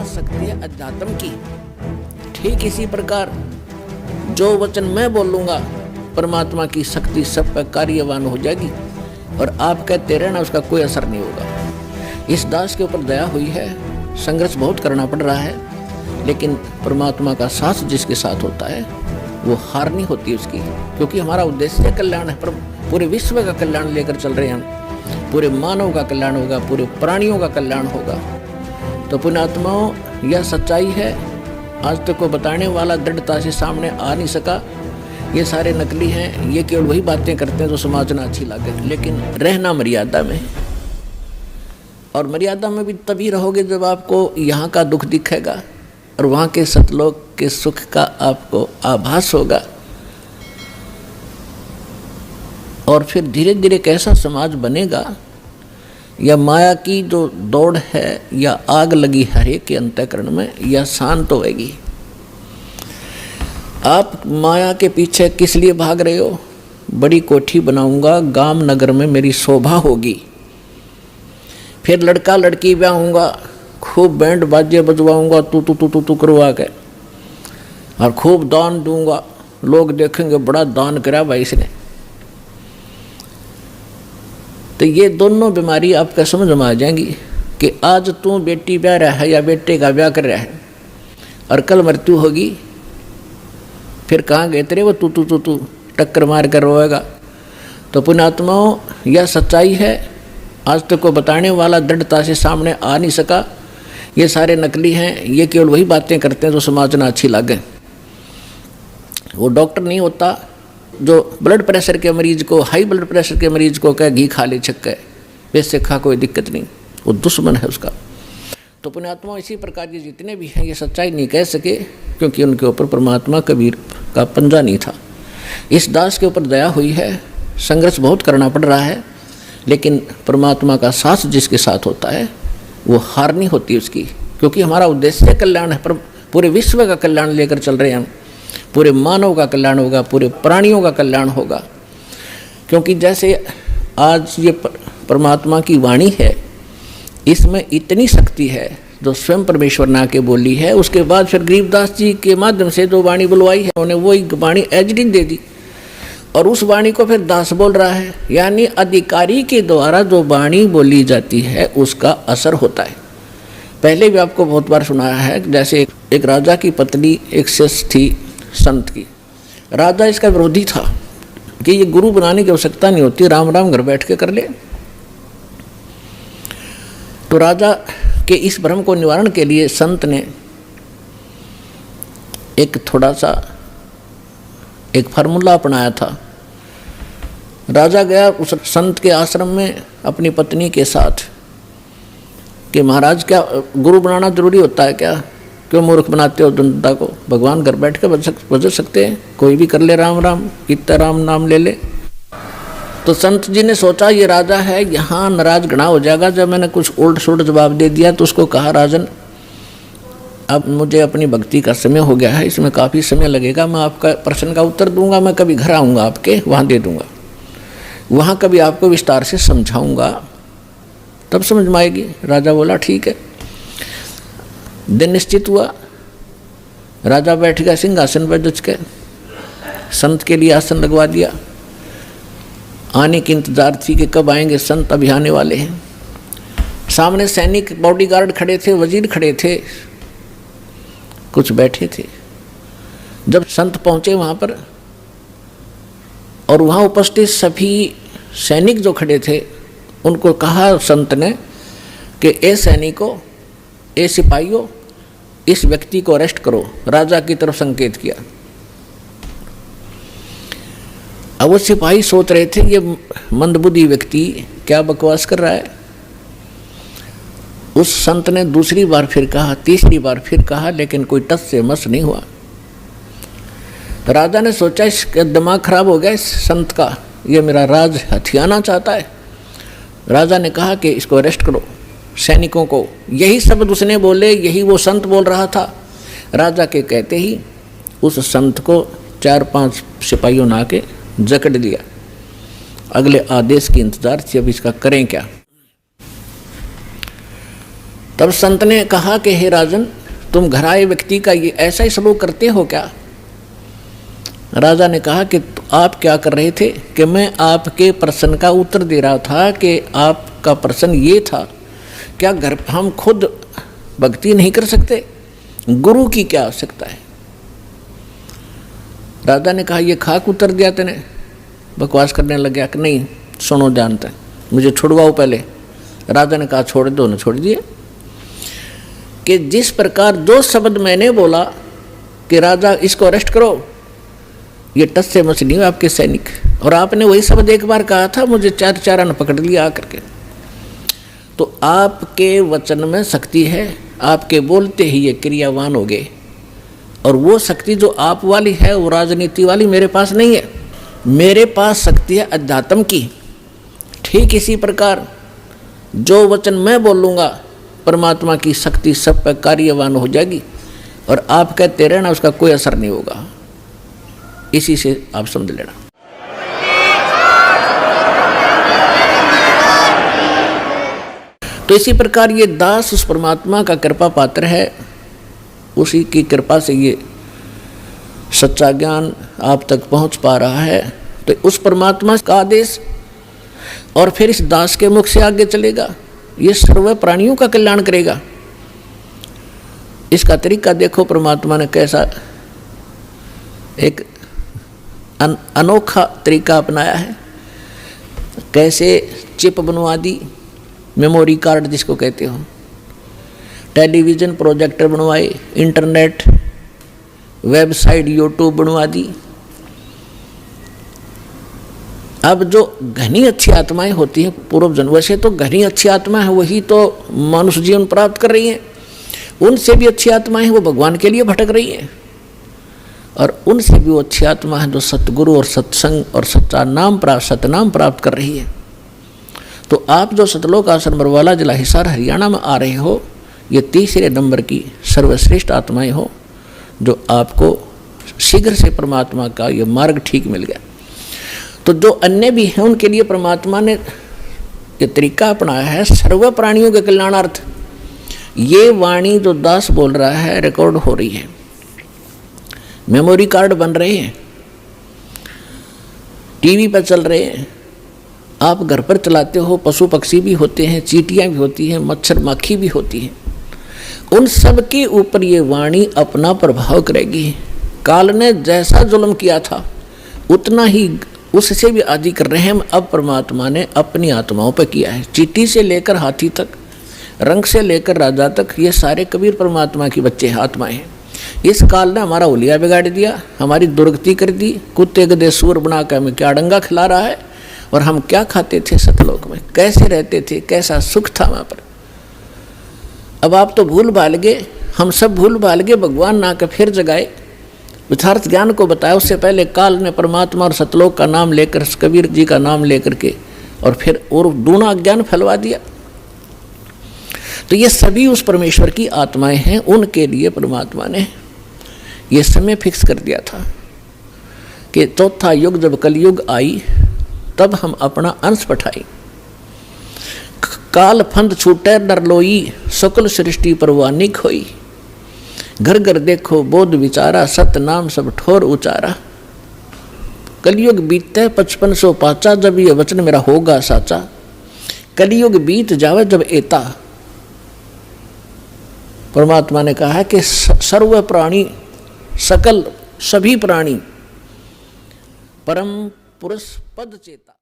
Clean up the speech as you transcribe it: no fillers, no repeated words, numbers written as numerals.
शक्ति है अध्यात्म की। ठीक इसी प्रकार जो वचन मैं बोलूंगा परमात्मा की शक्ति सब पर कार्यवान हो जाएगी और आप कहते रहना उसका कोई असर नहीं होगा। इस दास के ऊपर दया हुई है, संघर्ष बहुत करना पड़ रहा है, लेकिन परमात्मा का साथ जिसके साथ होता है वो हार नहीं होती उसकी, क्योंकि हमारा उद्देश्य कल्याण है। पर पूरे विश्व का कल्याण लेकर चल रहे हैं हम, पूरे मानव का कल्याण होगा, पूरे प्राणियों का कल्याण होगा। तो पुण्यात्माओं, यह सच्चाई है, आज तक को बताने वाला दृढ़ता से सामने आ नहीं सका। ये सारे नकली हैं, ये केवल वही बातें करते हैं जो समाज में अच्छी लगे, लेकिन रहना मर्यादा में। और मर्यादा में भी तभी रहोगे जब आपको यहाँ का दुख दिखेगा और वहाँ के सतलोक के सुख का आपको आभास होगा। और फिर धीरे धीरे कैसा समाज बनेगा, या माया की जो दौड़ है या आग लगी हर एक के अंतःकरण में, यह शांत होएगी। आप माया के पीछे किस लिए भाग रहे हो? बड़ी कोठी बनाऊंगा, गांव नगर में मेरी शोभा होगी, फिर लड़का लड़की ब्याहूंगा, खूब बैंड बाजे बजवाऊंगा तू तू तू तू तू करवा के, और खूब दान दूंगा, लोग देखेंगे बड़ा दान करा भाई इसने। तो ये दोनों बीमारी आपका समझ में आ जाएंगी कि आज तू बेटी ब्याह रहा है या बेटे का ब्याह कर रहा है और कल मृत्यु होगी, फिर कहाँ गए तेरे वो तू तू तू तू टक्कर मार कर रोएगा। तो पुण्यात्माओं, यह सच्चाई है, आज तक को बताने वाला दृढ़ता से सामने आ नहीं सका। ये सारे नकली हैं, ये केवल वही बातें करते हैं जो समाज में अच्छी लगे। वो डॉक्टर नहीं होता जो ब्लड प्रेशर के मरीज को, हाई ब्लड प्रेशर के मरीज को कहे घी खा ले छक्के, वैसे खा कोई दिक्कत नहीं, वो दुश्मन है उसका। तो पुण्यात्मा इसी प्रकार के जितने भी हैं ये सच्चाई नहीं कह सके, क्योंकि उनके ऊपर परमात्मा कबीर का पंजा नहीं था। इस दास के ऊपर दया हुई है, संघर्ष बहुत करना पड़ रहा है, लेकिन परमात्मा का साथ जिसके साथ होता है वो हार नहीं होती उसकी, क्योंकि हमारा उद्देश्य कल्याण है। पर पूरे विश्व का कल्याण लेकर चल रहे हैं हम, पूरे मानव का कल्याण होगा, पूरे प्राणियों का कल्याण होगा। क्योंकि जैसे आज ये परमात्मा की वाणी है, इसमें इतनी शक्ति है जो स्वयं परमेश्वर ने आके बोली है। उसके बाद फिर गरीबदास जी के माध्यम से जो वाणी बुलवाई है उन्होंने वही वाणी एजडिन दे दी, और उस वाणी को फिर दास बोल रहा है। यानी अधिकारी के द्वारा जो वाणी बोली जाती है उसका असर होता है। पहले भी आपको बहुत बार सुनाया है, जैसे एक राजा की पत्नी एक शिष्य थी संत की। राजा इसका विरोधी था कि ये गुरु बनाने की आवश्यकता नहीं होती, राम राम घर बैठ के कर ले। तो राजा के इस भ्रम को निवारण के लिए संत ने एक थोड़ा सा एक फार्मूला अपनाया था। राजा गया उस संत के आश्रम में अपनी पत्नी के साथ कि महाराज क्या गुरु बनाना जरूरी होता है क्या? क्यों मूर्ख बनाते हो जनता को? भगवान घर बैठ के बज सकते हैं, कोई भी कर ले राम राम, इतना राम नाम ले ले। तो संत जी ने सोचा ये राजा है, यहाँ नाराज घना हो जाएगा। जब मैंने कुछ उल्ट सुल्ट जवाब दे दिया तो उसको कहा, राजन अब मुझे अपनी भक्ति का समय हो गया है, इसमें काफ़ी समय लगेगा, मैं आपका प्रश्न का उत्तर दूंगा, मैं कभी घर आऊँगा आपके वहाँ दे दूँगा, वहाँ कभी आपको विस्तार से समझाऊँगा, तब समझ में आएगी। राजा बोला ठीक है। दिन निश्चित हुआ, राजा बैठ गया सिंहासन पर जच के, संत के लिए आसन लगवा दिया। आने की इंतजार थी कि कब आएंगे संत, अभी आने वाले हैं। सामने सैनिक बॉडीगार्ड खड़े थे, वजीर खड़े थे, कुछ बैठे थे। जब संत पहुंचे वहां पर और वहां उपस्थित सभी सैनिक जो खड़े थे उनको कहा संत ने कि ए सैनिकों, ए सिपाहियों, इस व्यक्ति को अरेस्ट करो। राजा की तरफ संकेत किया। अब वो सिपाही सोच रहे थे ये मंदबुद्धि व्यक्ति क्या बकवास कर रहा है। उस संत ने दूसरी बार फिर कहा, तीसरी बार फिर कहा, लेकिन कोई टस से मस नहीं हुआ। राजा ने सोचा इसका दिमाग खराब हो गया इस संत का, ये मेरा राज हथियाना चाहता है। राजा ने कहा कि इसको अरेस्ट करो, सैनिकों को। यही शब्द उसने बोले, यही वो संत बोल रहा था। राजा के कहते ही उस संत को 4-5 सिपाहियों ने आके जकड़ लिया। अगले आदेश की इंतजार थी, अब इसका करें क्या। तब संत ने कहा कि हे राजन, तुम घर आए व्यक्ति का ये ऐसा ही सलूक करते हो क्या? राजा ने कहा कि आप क्या कर रहे थे? कि मैं आपके प्रश्न का उत्तर दे रहा था कि आपका प्रश्न ये था, क्या घर हम खुद भक्ति नहीं कर सकते? गुरु की क्या आवश्यकता है? राजा ने कहा, ये खाक उत्तर दिया तेने? बकवास करने लग गया कि नहीं सुनो जानते, मुझे छुड़वाओ पहले। राजा ने कहा छोड़ दो, न छोड़ दिए। कि जिस प्रकार जो शब्द मैंने बोला कि राजा इसको अरेस्ट करो, ये टस से मस नहीं आपके सैनिक, और आपने वही शब्द एक बार कहा था, मुझे चार चारा न पकड़ लिया आकर के। तो आपके वचन में शक्ति है, आपके बोलते ही ये क्रियावान हो गए, और वो शक्ति जो आप वाली है वो राजनीति वाली मेरे पास नहीं है। मेरे पास शक्ति है अध्यात्म की। ठीक इसी प्रकार जो वचन मैं बोलूँगा परमात्मा की शक्ति सब पर कार्यवान हो जाएगी, और आप कहते रहना उसका कोई असर नहीं होगा। इसी से आप समझ लेना। तो इसी प्रकार ये दास उस परमात्मा का कृपा पात्र है, उसी की कृपा से ये सच्चा ज्ञान आप तक पहुंच पा रहा है। तो उस परमात्मा का आदेश और फिर इस दास के मुख से आगे चलेगा, ये सर्व प्राणियों का कल्याण करेगा। इसका तरीका देखो, परमात्मा ने कैसा एक अनोखा तरीका अपनाया है। कैसे चिप बनवा दी, मेमोरी कार्ड जिसको कहते हो, टेलीविज़न प्रोजेक्टर बनवाए, इंटरनेट वेबसाइट यूट्यूब बनवा दी। अब जो घनी अच्छी आत्माएं होती हैं पूर्व जन्म से, तो घनी अच्छी आत्मा है वही तो मनुष्य जीवन प्राप्त कर रही हैं। उनसे भी अच्छी आत्माएं वो भगवान के लिए भटक रही हैं, और उनसे भी वो अच्छी आत्मा है जो सतगुरु और सत्संग और सच्चा नाम सतनाम प्राप्त कर रही है। तो आप जो सतलोक आश्रम बरवाला जिला हिसार हरियाणा में आ रहे हो, ये तीसरे नंबर की सर्वश्रेष्ठ आत्माएं हो, जो आपको शीघ्र से परमात्मा का ये मार्ग ठीक मिल गया। तो जो अन्य भी हैं उनके लिए परमात्मा ने ये तरीका अपनाया है सर्व प्राणियों के कल्याणार्थ। ये वाणी जो दास बोल रहा है रिकॉर्ड हो रही है, मेमोरी कार्ड बन रहे हैं, टीवी पर चल रहे हैं, आप घर पर चलाते हो, पशु पक्षी भी होते हैं, चींटियाँ भी होती हैं, मच्छर माखी भी होती हैं, उन सब के ऊपर ये वाणी अपना प्रभाव करेगी। काल ने जैसा जुल्म किया था उतना ही उससे भी अधिक रहम अब परमात्मा ने अपनी आत्माओं पर किया है। चींटी से लेकर हाथी तक, रंग से लेकर राजा तक, ये सारे कबीर परमात्मा के बच्चे आत्माएं हैं। इस काल ने हमारा हुलिया बिगाड़ दिया, हमारी दुर्गति कर दी, कुत्ते गधे सूर बना कर हमें क्या डंगा खिला रहा है, और हम क्या खाते थे सतलोक में, कैसे रहते थे, कैसा सुख था वहाँ पर। अब आप तो भूल भाल गए, हम सब भूल भाल गए, भगवान ना के फिर जगाए, यथार्थ ज्ञान को बताया। उससे पहले काल ने परमात्मा और सतलोक का नाम लेकर, कबीर जी का नाम लेकर के, और फिर और दूना ज्ञान फैलवा दिया। तो ये सभी उस परमेश्वर की आत्माएं हैं, उनके लिए परमात्मा ने ये समय फिक्स कर दिया था कि चौथा युग जब कलयुग आई तब हम अपना अंश पठाई। काल फंद छूटे डर लोई, सकल सृष्टि परवानी खोई। घर घर देखो बोध विचारा, सत नाम सब ठोर उचारा। कलयुग बीतते 5500 पाचा, जब ये वचन मेरा होगा साचा। कलयुग बीत जावे जब एता, परमात्मा ने कहा है कि सर्व प्राणी, सकल सभी प्राणी परम पुरुष पद चेता।